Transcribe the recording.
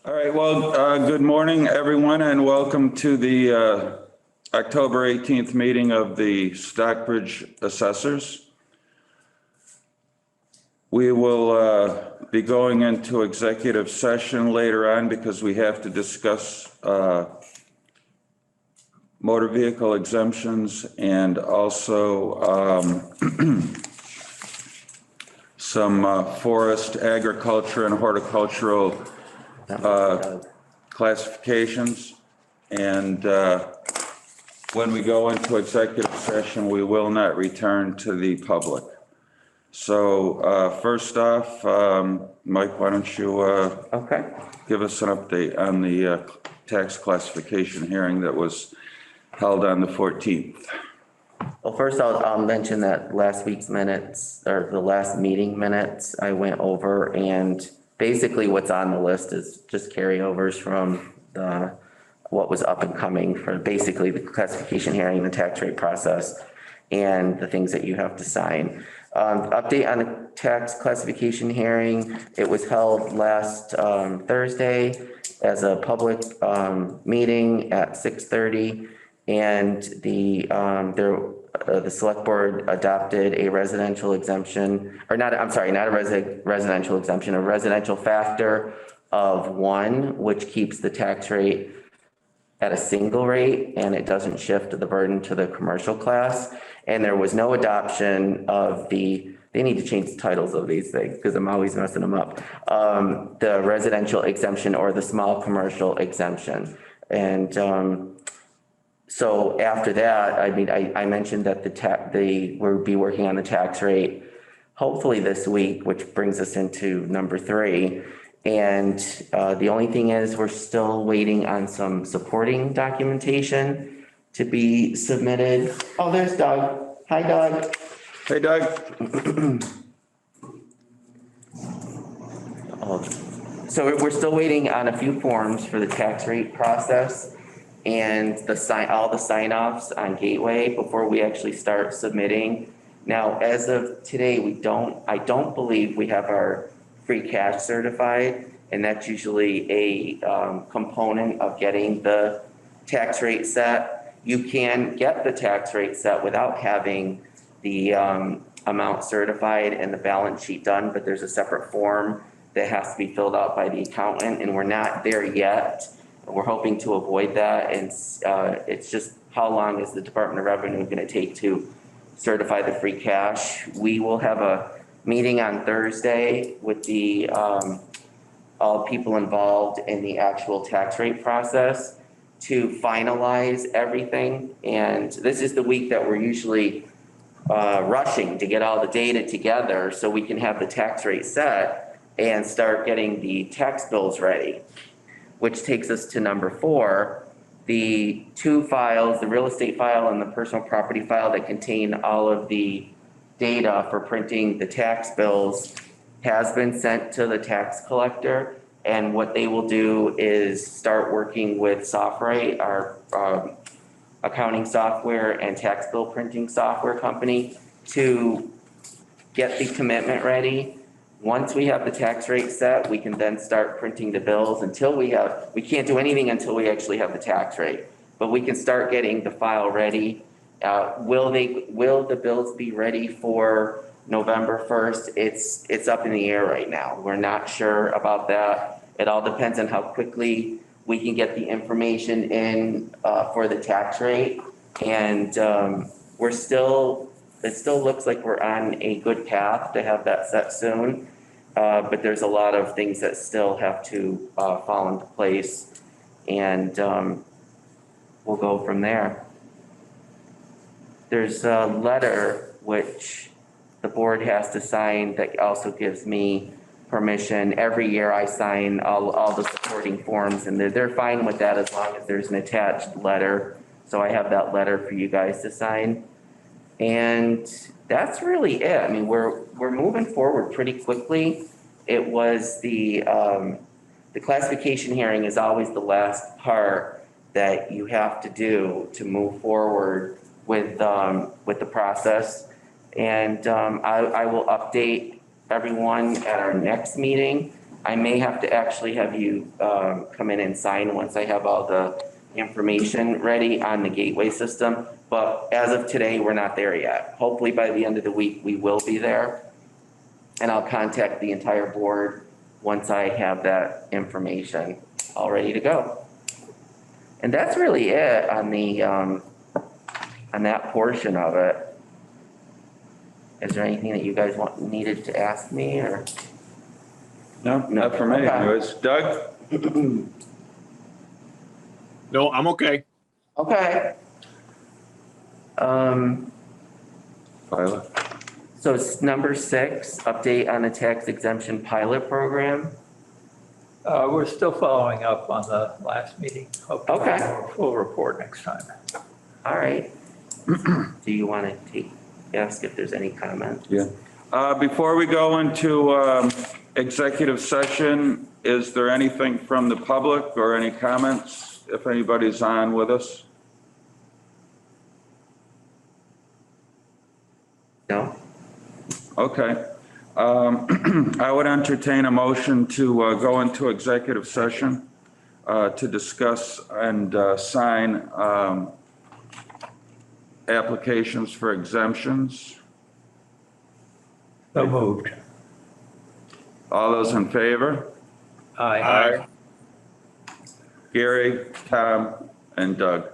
All right, well, good morning, everyone, and welcome to the October 18th meeting of the Stockbridge Assessors. We will be going into executive session later on because we have to discuss motor vehicle exemptions and also some forest, agriculture, and horticultural classifications. And when we go into executive session, we will not return to the public. So first off, Mike, why don't you give us an update on the tax classification hearing that was held on the 14th. Well, first I'll mention that last week's minutes, or the last meeting minutes, I went over, and basically what's on the list is just carryovers from what was up and coming for basically the classification hearing, the tax rate process, and the things that you have to sign. Update on the tax classification hearing. It was held last Thursday as a public meeting at 6:30, and the select board adopted a residential exemption, or not, I'm sorry, not a residential exemption, a residential factor of 1, which keeps the tax rate at a single rate, and it doesn't shift the burden to the commercial class. And there was no adoption of they need to change the titles of these things because I'm always messing them up. The residential exemption or the small commercial exemption. And so after that, I mean, I mentioned that we'll be working on the tax rate hopefully this week, which brings us into number 3. And the only thing is we're still waiting on some supporting documentation to be submitted. Oh, there's Doug. Hi, Doug. Hey, Doug. So we're still waiting on a few forms for the tax rate process and all the sign-offs on Gateway before we actually start submitting. Now, as of today, I don't believe we have our free cash certified, and that's usually a component of getting the tax rate set. You can get the tax rate set without having the amount certified and the balance sheet done, but there's a separate form that has to be filled out by the accountant, and we're not there yet. We're hoping to avoid that, and it's just how long is the Department of Revenue going to take to certify the free cash. We will have a meeting on Thursday with the all people involved in the actual tax rate process to finalize everything. And this is the week that we're usually rushing to get all the data together so we can have the tax rate set and start getting the tax bills ready, which takes us to number 4, the 2 files, the real estate file and the personal property file that contain all of the data for printing the tax bills has been sent to the tax collector. And what they will do is start working with SoftWrite, our accounting software and tax bill printing software company, to get the commitment ready. Once we have the tax rate set, we can then start printing the bills. We can't do anything until we actually have the tax rate, but we can start getting the file ready. Will the bills be ready for November 1st? It's up in the air right now. We're not sure about that. It all depends on how quickly we can get the information in for the tax rate. And it still looks like we're on a good path to have that set soon. But there's a lot of things that still have to fall into place, and we'll go from there. There's a letter which the board has to sign that also gives me permission. Every year I sign all the supporting forms, and they're fine with that as long as there's an attached letter. So I have that letter for you guys to sign. And that's really it. I mean, we're moving forward pretty quickly. It was the classification hearing is always the last part that you have to do to move forward with the process. And I will update everyone at our next meeting I may have to actually have you come in and sign once I have all the information ready on the gateway system. But as of today, we're not there yet. Hopefully by the end of the week, we will be there. And I'll contact the entire board once I have that information all ready to go. And that's really it on the, on that portion of it. Is there anything that you guys needed to ask me or? No, not for me Okay. anyways. Doug? No, I'm okay. Okay. Violet? So it's number 6, update on the tax exemption pilot program. We're still following up on the last meeting. Hope to Okay. have a full report next time. All right. Do you want to ask if there's any comment? Yeah. Before we go into executive session, is there anything from the public or any comments, if anybody's on with us? No? Okay. I would entertain a motion to go into executive session to discuss and sign applications for exemptions. So moved. All those in favor? Aye. Gary, Tom, and Doug.